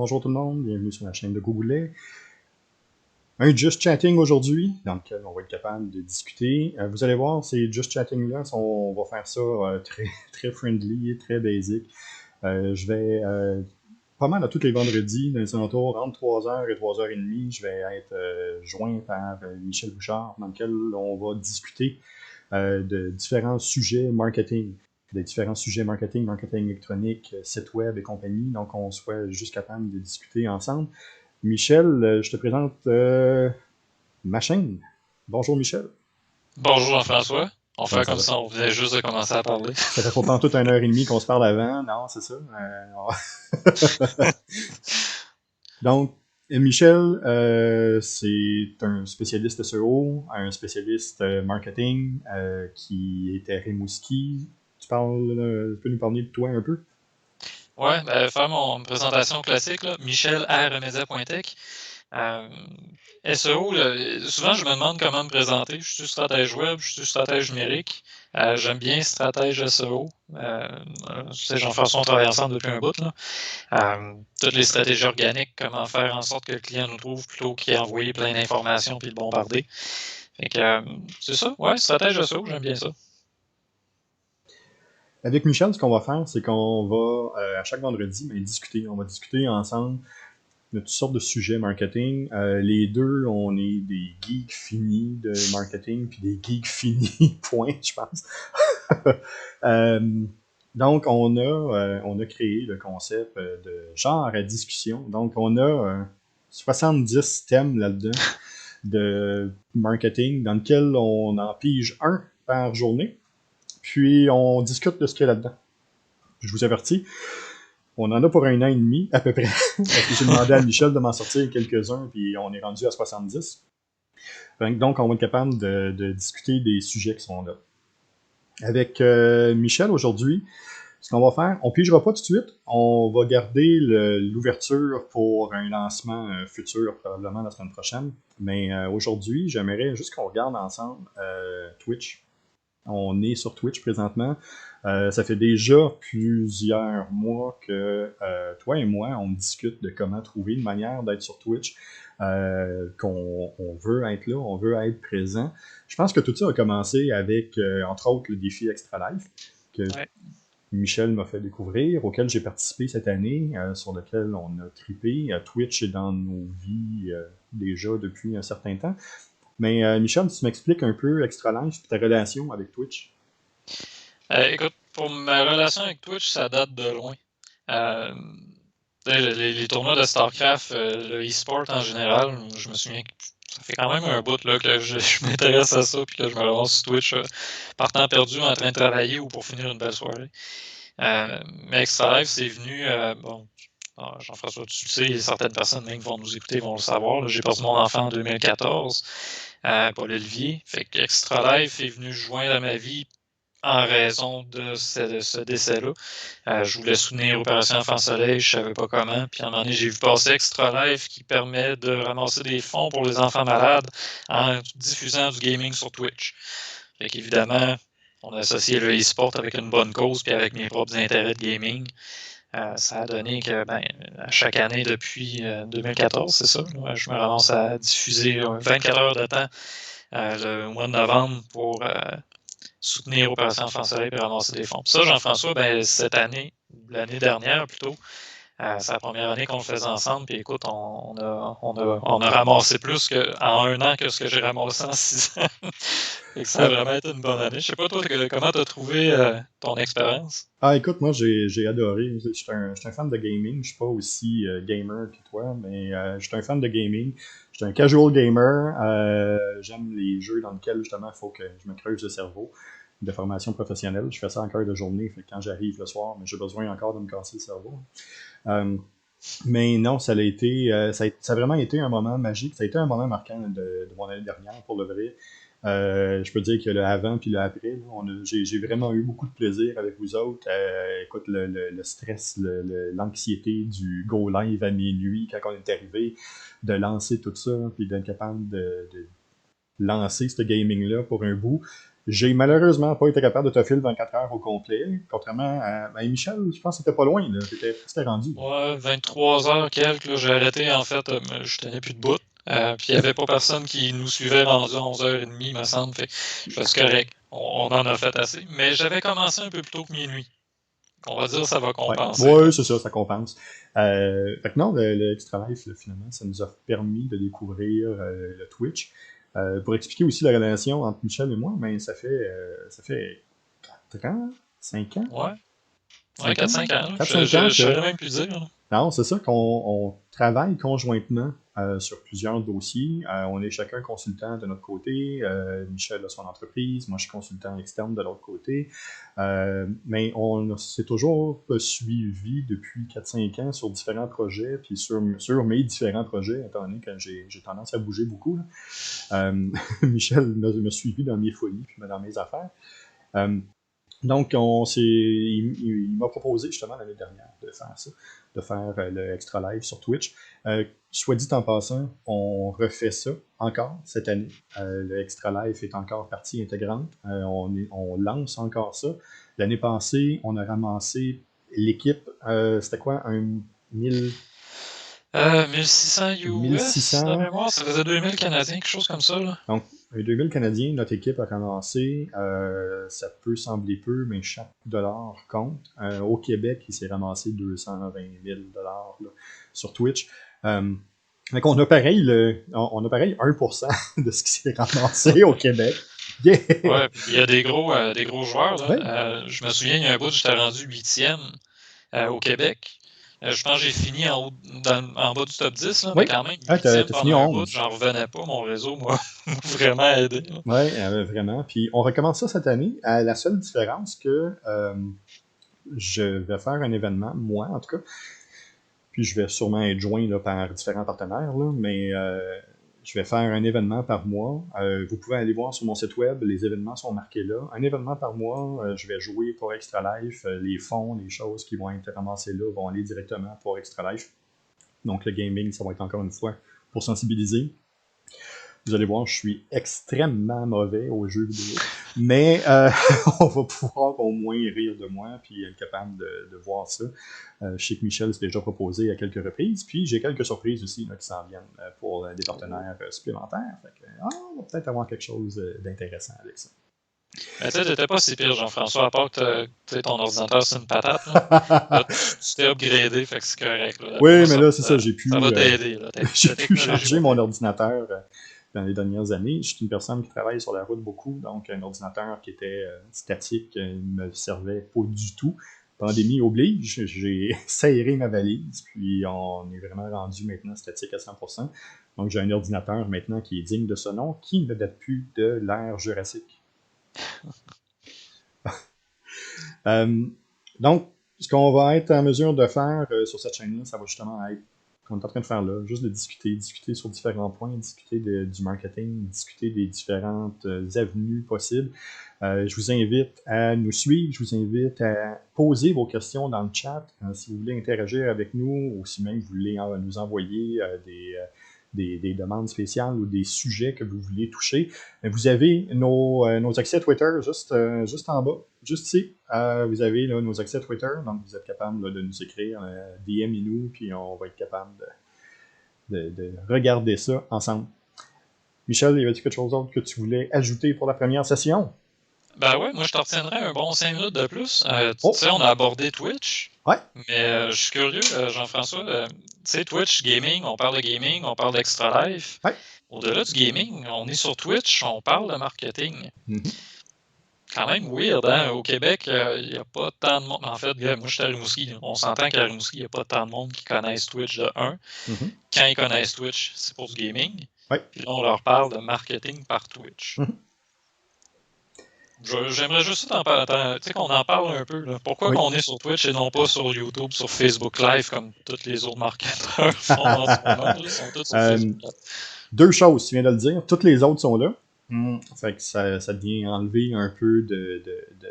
Bonjour tout le monde, bienvenue sur la chaîne de Goulet. Un Just Chatting aujourd'hui, dans lequel on va être capable de discuter. Vous allez voir, ces Just Chatting-là, on va faire ça très, très friendly, très basic. Je vais, pas mal à tous les vendredis, dans les alentours, entre 3h et 3h30, je vais être joint par Michel Bouchard, dans lequel on va discuter de différents sujets marketing, des différents sujets marketing, marketing électronique, site web et compagnie. Donc, on soit juste capable de discuter ensemble. Michel, je te présente ma chaîne. Bonjour Michel. Bonjour Jean-François. On Comment fait ça comme va? si on venait juste de commencer à parler. Ça fait pourtant toute 1h30 qu'on se parle avant, non, c'est ça? Donc, Michel, c'est un spécialiste SEO, un spécialiste marketing qui était à Rimouski. Tu peux nous parler de toi un peu? Ouais, faire mon présentation classique, là, michel@remedia.tech. Euh, SEO, là, souvent je me demande comment me présenter. Je suis stratège web, je suis stratège numérique. J'aime bien stratège SEO. Tu sais, Jean-François, on travaille ensemble depuis un bout, là. Toutes les stratégies organiques, comment faire en sorte que le client nous trouve plutôt qu'il ait envoyé plein d'informations puis le bombarder. Fait que, c'est ça, ouais, stratège SEO, j'aime bien ça. Avec Michel, ce qu'on va faire, c'est qu'on va, à chaque vendredi, discuter. On va discuter ensemble de toutes sortes de sujets marketing. Les deux, on est des geeks finis de marketing, puis des geeks finis, point, je pense. Euh, donc, on a créé le concept de genre à discussion. Donc, on a 70 thèmes là-dedans de marketing dans lequel on en pige un par journée. Puis, on discute de ce qu'il y a là-dedans. Je vous avertis, on en a pour 1 an et demi, à peu près, parce que j'ai demandé à Michel de m'en sortir quelques-uns, puis on est rendu à 70. Donc, on va être capable de discuter des sujets qui sont là. Avec Michel, aujourd'hui, ce qu'on va faire, on ne pigera pas tout de suite, on va garder l'ouverture pour un lancement futur, probablement la semaine prochaine. Mais aujourd'hui, j'aimerais juste qu'on regarde ensemble Twitch. On est sur Twitch présentement. Ça fait déjà plusieurs mois que toi et moi, on discute de comment trouver une manière d'être sur Twitch, qu'on veut être là, on veut être présent. Je pense que tout ça a commencé avec, entre autres, le défi Extra Life, que Ouais. Michel m'a fait découvrir, auquel j'ai participé cette année, sur lequel on a trippé. Twitch est dans nos vies déjà depuis un certain temps. Mais Michel, tu m'expliques un peu Extra Life et ta relation avec Twitch? Écoute, pour ma relation avec Twitch, ça date de loin. Euh, les tournois de StarCraft, le e-sport en général, je me souviens que ça fait quand même un bout là, que je m'intéresse à ça, puis que je me ramasse sur Twitch par temps perdu en train de travailler ou pour finir une belle soirée. Mais Extra Life, c'est venu, bon, Jean-François, tu le sais, certaines personnes même qui vont nous écouter vont le savoir. J'ai perdu mon enfant en 2014, Paul Olivier. Fait que Extra Life est venu joindre à ma vie en raison de ce décès-là. Je voulais soutenir Opération Enfant Soleil, je savais pas comment. Puis à un moment donné, j'ai vu passer Extra Life qui permet de ramasser des fonds pour les enfants malades en diffusant du gaming sur Twitch. Fait qu'évidemment, on a associé le e-sport avec une bonne cause puis avec mes propres intérêts de gaming. Ça a donné que à chaque année depuis 2014, c'est ça, je me ramasse à diffuser 24 heures de temps le mois de novembre pour soutenir Opération Enfant Soleil et ramasser des fonds. Puis ça, Jean-François, cette année, l'année dernière plutôt, c'est la première année qu'on le faisait ensemble. Puis écoute, on a ramassé plus en 1 an que ce que j'ai ramassé en 6 ans. Fait que ça a Euh, vraiment été une bonne année. Je sais pas toi, comment tu as trouvé ton expérience? Écoute, moi j'ai adoré. Je suis un fan de gaming. Je suis pas aussi gamer que toi, mais je suis un fan de gaming. Je suis un casual gamer. J'aime les jeux dans lesquels justement il faut que je me creuse le cerveau de formation professionnelle. Je fais ça encore de journée, fait que quand j'arrive le soir, mais j'ai besoin encore de me casser le cerveau. Euh, mais non, ça a vraiment été un moment magique. Ça a été un moment marquant de mon année dernière, pour le vrai. Je peux dire que le avant puis le après, là, j'ai vraiment eu beaucoup de plaisir avec vous autres. Écoute, le stress, l'anxiété du go live à minuit quand on est arrivé, de lancer tout ça, puis d'être capable de lancer ce gaming-là pour un bout. J'ai malheureusement pas été capable de te filer 24 heures au complet, contrairement à Michel, je pense que c'était pas loin, là. C'était rendu. Ouais, 23 heures quelques, là, j'ai arrêté, en fait, je tenais plus de bout. Puis il n'y avait pas personne qui nous suivait rendu à 11h30, me semble. Fait que c'est correct. On en a fait assez. Mais j'avais commencé un peu plus tôt que minuit. On va dire que ça va compenser. Ouais, c'est ça compense. Fait que non, le Extra Life, là, finalement, ça nous a permis de découvrir le Twitch. Pour expliquer aussi la relation entre Michel et moi, ben, ça fait 4 ans, 5 ans? Ouais, 4-5 ans. 4-5 ans Je saurais même plus dire. Là. Non, c'est ça qu'on travaille conjointement sur plusieurs dossiers. On est chacun consultant de notre côté. Michel a son entreprise, moi je suis consultant externe de l'autre côté. Mais on s'est toujours suivi depuis 4-5 ans sur différents projets, puis sur mes différents projets, étant donné que j'ai tendance à bouger beaucoup. Michel m'a suivi dans mes folies, puis dans mes affaires. Donc, il m'a proposé justement l'année dernière de faire ça, de faire le Extra Live sur Twitch. Soit dit en passant, on refait ça encore cette année. Le Extra Live est encore partie intégrante. On lance encore ça. L'année passée, on a ramassé l'équipe, c'était quoi, 1600 US, 1600. de mémoire, ça faisait 2000 Canadiens, quelque chose comme ça. Là. Donc, 2000 Canadiens, notre équipe a ramassé, ça peut sembler peu, mais chaque dollar compte. Au Québec, il s'est ramassé 220 000 $ sur Twitch. Donc on a pareil 1% de ce qui s'est ramassé au Québec. Yeah. Ouais, il y a des gros joueurs. Là. Ouais. Je me souviens, il y a un bout, j'étais rendu 8e au Québec. Je pense que j'ai fini en bas du top 10, là, mais quand même, 8e pendant un bout, j'en revenais pas. Mon réseau m'a vraiment aidé. Oui, vraiment. Puis on recommence ça cette année. La seule différence que je vais faire un événement, moi en tout cas, puis je vais sûrement être joint là, par différents partenaires, là, mais je vais faire un événement par mois. Vous pouvez aller voir sur mon site web, les événements sont marqués là. Un événement par mois, je vais jouer pour Extra Life. Les fonds, les choses qui vont être ramassées là vont aller directement pour Extra Life. Donc le gaming, ça va être encore une fois pour sensibiliser. Vous allez voir, je suis extrêmement mauvais aux jeux vidéo, mais on va pouvoir au moins rire de moi puis être capable de voir ça. Je sais que Michel s'est déjà proposé à quelques reprises, puis j'ai quelques surprises aussi là, qui s'en viennent pour des partenaires supplémentaires. Fait que, on va peut-être avoir quelque chose d'intéressant avec ça. Mais tu sais, t'étais pas si pire, Jean-François, à part que ton ordinateur, c'est une patate. Là, tu t'es upgradé, fait que c'est correct. Là, oui, mais là, c'est ça, j'ai pu. Ça va t'aider. J'ai pu changer mon ordinateur dans les dernières années. Je suis une personne qui travaille sur la route beaucoup, donc un ordinateur qui était statique ne me servait pas du tout. Pandémie oblige, j'ai serré ma valise, puis on est vraiment rendu maintenant statique à 100%. Donc j'ai un ordinateur maintenant qui est digne de ce nom, qui ne date plus de l'ère jurassique. Donc, ce qu'on va être en mesure de faire sur cette chaîne-là, ça va justement être qu'on est en train de faire là, juste de discuter sur différents points, discuter du marketing, discuter des différentes avenues possibles. Je vous invite à nous suivre, je vous invite à poser vos questions dans le chat si vous voulez interagir avec nous ou si même vous voulez nous envoyer des demandes spéciales ou des sujets que vous vouliez toucher. Vous avez nos accès Twitter juste en bas, juste ici. Vous avez là, nos accès Twitter, donc vous êtes capable là, de nous écrire, DM-nous, puis on va être capable de regarder ça ensemble. Michel, y avait-il quelque chose d'autre que tu voulais ajouter pour la première session? Ben ouais, moi je te retiendrai un bon 5 minutes de plus. Tu sais, on a abordé Twitch. Ouais. Mais je suis curieux, Jean-François. Tu sais, Twitch, gaming, on parle de gaming, on parle d'Extra Life. Ouais. Au-delà du gaming, on est sur Twitch, on parle de marketing. Mm-hmm. Quand même weird, hein? Au Québec, il n'y a pas tant de monde. En fait, moi je suis à Rimouski. On s'entend qu'à Rimouski, il n'y a pas tant de monde qui connaissent Twitch de 1. Mm-hmm. Quand ils connaissent Twitch, c'est pour du gaming. Ouais. Puis là, on leur parle de marketing par Twitch. Mm-hmm. J'aimerais juste qu'on en parle un peu. Là. Pourquoi on est sur Twitch et non pas sur YouTube, sur Facebook Live, comme tous les autres marketeurs font en ce moment? Ils sont tous sur Facebook Live. 2 choses, tu viens de le dire. Toutes les autres sont là. Fait que ça vient enlever un peu de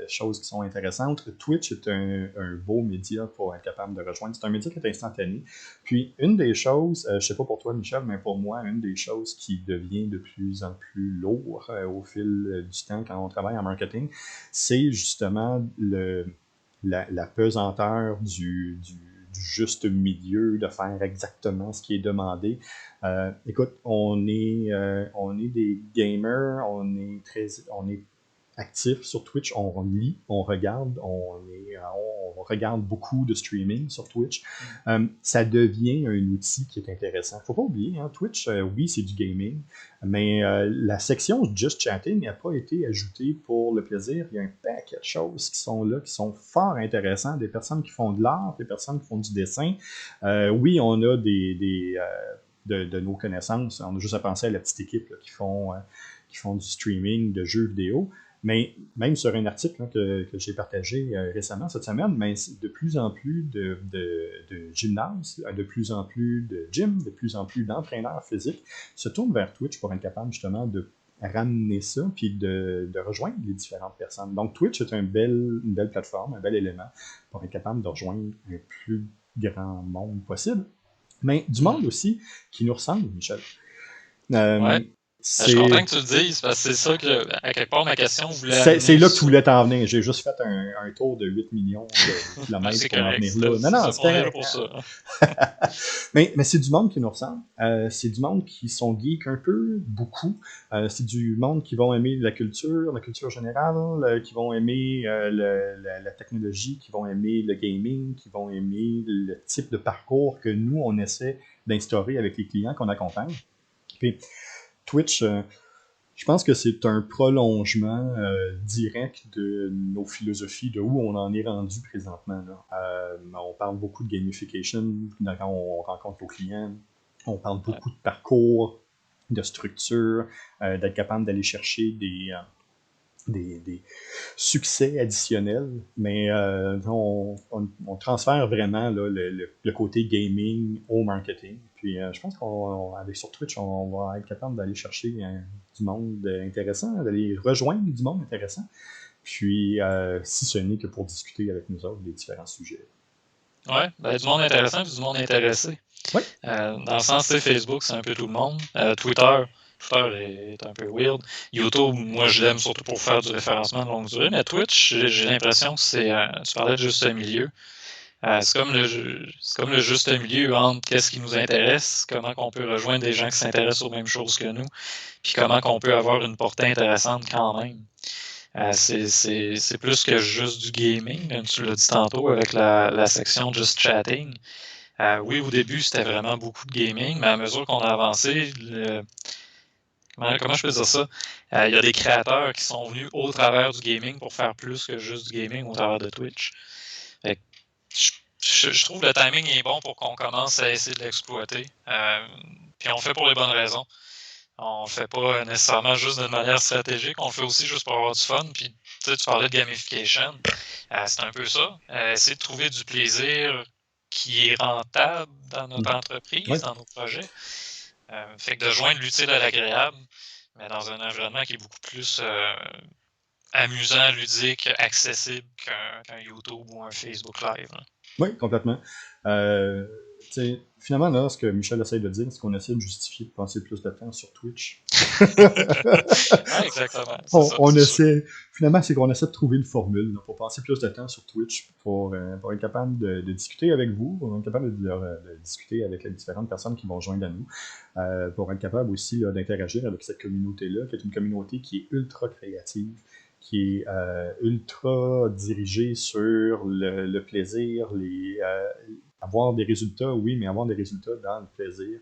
choses qui sont intéressantes. Twitch est un beau média pour être capable de rejoindre. C'est un média qui est instantané. Puis, une des choses, je sais pas pour toi, Michel, mais pour moi, une des choses qui devient de plus en plus lourd au fil du temps quand on travaille en marketing, c'est justement la pesanteur du juste milieu, de faire exactement ce qui est demandé. Écoute, on est des gamers, on est actif sur Twitch, on lit, on regarde beaucoup de streaming sur Twitch. Ça devient un outil qui est intéressant. Faut pas oublier, hein, Twitch, oui, c'est du gaming, mais la section Just Chatting n'a pas été ajoutée pour le plaisir. Il y a un paquet de choses qui sont là, qui sont fort intéressantes. Des personnes qui font de l'art, des personnes qui font du dessin. Oui, on a de nos connaissances. On a juste à penser à la petite équipe là, qui font du streaming de jeux vidéo. Mais même sur un article là, que j'ai partagé récemment cette semaine, mais de plus en plus de gymnases, de plus en plus de gym, de plus en plus d'entraîneurs physiques se tournent vers Twitch pour être capable justement de ramener ça puis de rejoindre les différentes personnes. Donc Twitch est une belle plateforme, un bel élément pour être capable de rejoindre un plus grand monde possible. Mais du monde aussi qui nous ressemble, Michel. Ouais. Je suis content que tu le dises, parce que c'est ça que, à quelque part, ma question voulait amener. C'est là que tu voulais t'en venir. J'ai juste fait un tour de 8 millions de kilomètres c'est pour en correct. venir là. Non, c'est on est là correct. pour ça. Mais c'est du monde qui nous ressemble. C'est du monde qui sont geeks un peu, beaucoup. C'est du monde qui vont aimer la culture générale, qui vont aimer la technologie, qui vont aimer le gaming, qui vont aimer le type de parcours que nous, on essaie d'instaurer avec les clients qu'on accompagne. Puis Twitch, je pense que c'est un prolongement direct de nos philosophies, de où on en est rendu présentement. Là. On parle beaucoup de gamification quand on rencontre nos clients. On parle beaucoup de parcours, de structure, d'être capable d'aller chercher des succès additionnels, mais on transfère vraiment là, le côté gaming au marketing. Puis je pense qu'avec sur Twitch, on va être capable d'aller chercher du monde intéressant, d'aller rejoindre du monde intéressant. Puis si ce n'est que pour discuter avec nous autres des différents sujets. Ouais, ben, du monde intéressant et du monde intéressé. Oui. Dans le sens, c'est Facebook, c'est un peu tout le monde. Twitter est un peu weird. YouTube, moi, je l'aime surtout pour faire du référencement de longue durée. Mais Twitch, j'ai l'impression que c'est. Tu parlais de juste milieu. C'est comme le juste milieu entre qu'est-ce qui nous intéresse, comment on peut rejoindre des gens qui s'intéressent aux mêmes choses que nous, puis comment on peut avoir une portée intéressante quand même. C'est plus que juste du gaming, comme tu l'as dit tantôt avec la section Just Chatting. Oui, au début, c'était vraiment beaucoup de gaming, mais à mesure qu'on a avancé, comment je peux dire ça? Il y a des créateurs qui sont venus au travers du gaming pour faire plus que juste du gaming au travers de Twitch. Fait que je trouve que le timing est bon pour qu'on commence à essayer de l'exploiter. Puis on le fait pour les bonnes raisons. On le fait pas nécessairement juste d'une manière stratégique, on le fait aussi juste pour avoir du fun. Puis tu parlais de gamification. C'est un peu ça. Essayer de trouver du plaisir qui est rentable dans notre entreprise, dans nos projets. Fait que de joindre l'utile à l'agréable, mais dans un environnement qui est beaucoup plus amusant, ludique, accessible qu'un YouTube ou un Facebook Live. Là. Oui, complètement. Finalement, là, ce que Michel essaie de dire, c'est qu'on essaie de justifier de passer plus de temps sur Twitch. Ouais, exactement. Finalement, c'est qu'on essaie de trouver une formule là, pour passer plus de temps sur Twitch, pour être capable de discuter avec vous, pour être capable de discuter avec les différentes personnes qui vont joindre à nous, pour être capable aussi là, d'interagir avec cette communauté-là, qui est une communauté qui est ultra créative, qui est ultra dirigé sur le plaisir, avoir des résultats, oui, mais avoir des résultats dans le plaisir.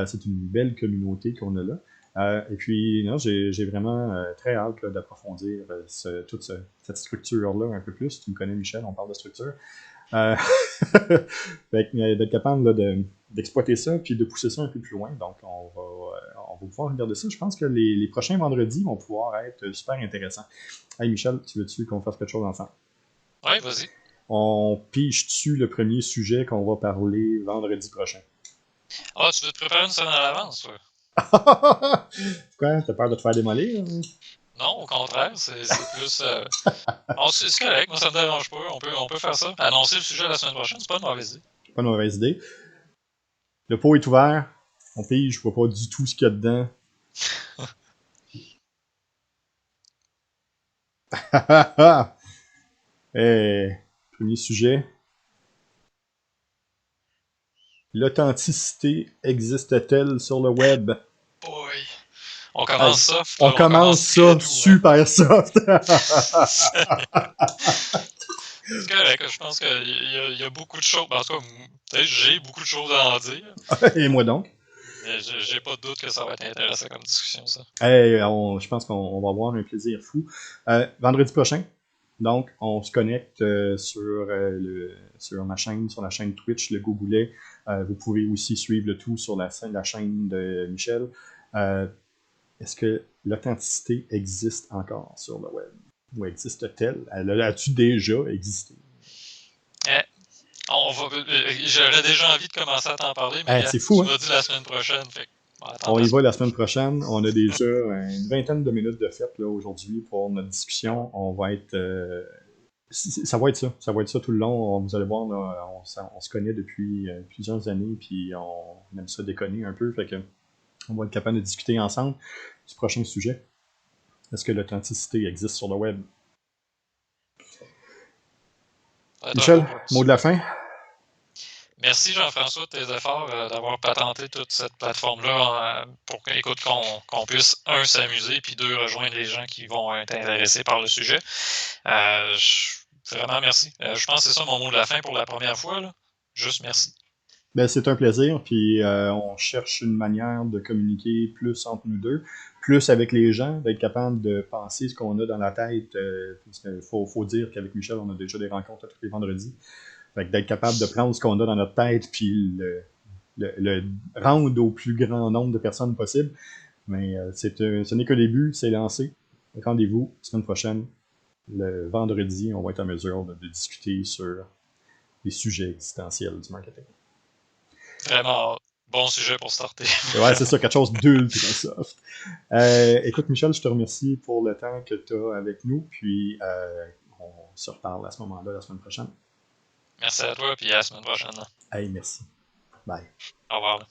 C'est une belle communauté qu'on a là. Et puis, non, j'ai vraiment très hâte là, d'approfondir toute cette structure-là un peu plus. Tu me connais, Michel, on parle de structure. D'être capable là, d'exploiter ça puis de pousser ça un peu plus loin. Donc, on va pouvoir regarder ça. Je pense que les prochains vendredis vont pouvoir être super intéressants. Hey Michel, tu veux-tu qu'on fasse quelque chose ensemble? Oui, vas-y. On pige dessus le premier sujet qu'on va parler vendredi prochain. Ah, tu veux te préparer une semaine à l'avance, toi? Pourquoi? T'as peur de te faire démolir? Hein? Non, au contraire, c'est plus. C'est correct, moi ça me dérange pas. On peut faire ça. Annoncer le sujet la semaine prochaine, c'est pas une mauvaise idée. Pas une mauvaise idée. Le pot est ouvert. On pige, je vois pas du tout ce qu'il y a dedans. Premier sujet. L'authenticité existe-t-elle sur le web? Boy. On Hey, commence soft, on là, on commence commence très ça doux. Hein. super soft. C'est correct, je pense qu'il y a beaucoup de choses. En tout cas, peut-être j'ai beaucoup de choses à en dire. Et moi donc. Mais j'ai pas de doute que ça va être intéressant comme discussion, ça. Hey, je pense qu'on va avoir un plaisir fou. Vendredi prochain, donc, on se connecte sur ma chaîne, sur la chaîne Twitch, le Gogoulet. Vous pouvez aussi suivre le tout sur la chaîne de Michel. Est-ce que l'authenticité existe encore sur le web? Ou existe-t-elle? As-tu déjà existé? J'aurais déjà envie de commencer à t'en parler, mais C'est fou, tu hein? m'as dit la semaine prochaine. Fait on y va la semaine prochaine. On a déjà une vingtaine de minutes de fête là, aujourd'hui pour notre discussion. On va être. Ça va être ça. Ça va être ça tout le long. Vous allez voir, là, on se connaît depuis plusieurs années, puis on aime ça déconner un peu. Fait que on va être capable de discuter ensemble du prochain sujet. Est-ce que l'authenticité existe sur le web? Michel, mot de la fin? Merci Jean-François de tes efforts d'avoir patenté toute cette plateforme-là pour qu'on puisse, un, s'amuser, puis deux, rejoindre les gens qui vont être intéressés par le sujet. Vraiment merci. Je pense que c'est ça mon mot de la fin pour la première fois. Là. Juste merci. Ben, c'est un plaisir, puis on cherche une manière de communiquer plus entre nous deux, plus avec les gens, d'être capable de penser ce qu'on a dans la tête. Il faut dire qu'avec Michel, on a déjà des rencontres tous les vendredis. Fait que d'être capable de prendre ce qu'on a dans notre tête, puis le rendre au plus grand nombre de personnes possible. Mais ce n'est que le début, c'est lancé. Rendez-vous semaine prochaine, le vendredi, on va être en mesure de discuter sur les sujets existentiels du marketing. Vraiment bon sujet pour starter. Ouais, c'est ça, quelque chose d'ultra soft. Écoute, Michel, je te remercie pour le temps que tu as avec nous, puis on se reparle à ce moment-là la semaine prochaine. Merci à toi, puis à la semaine prochaine. Hey, merci. Bye. Au revoir.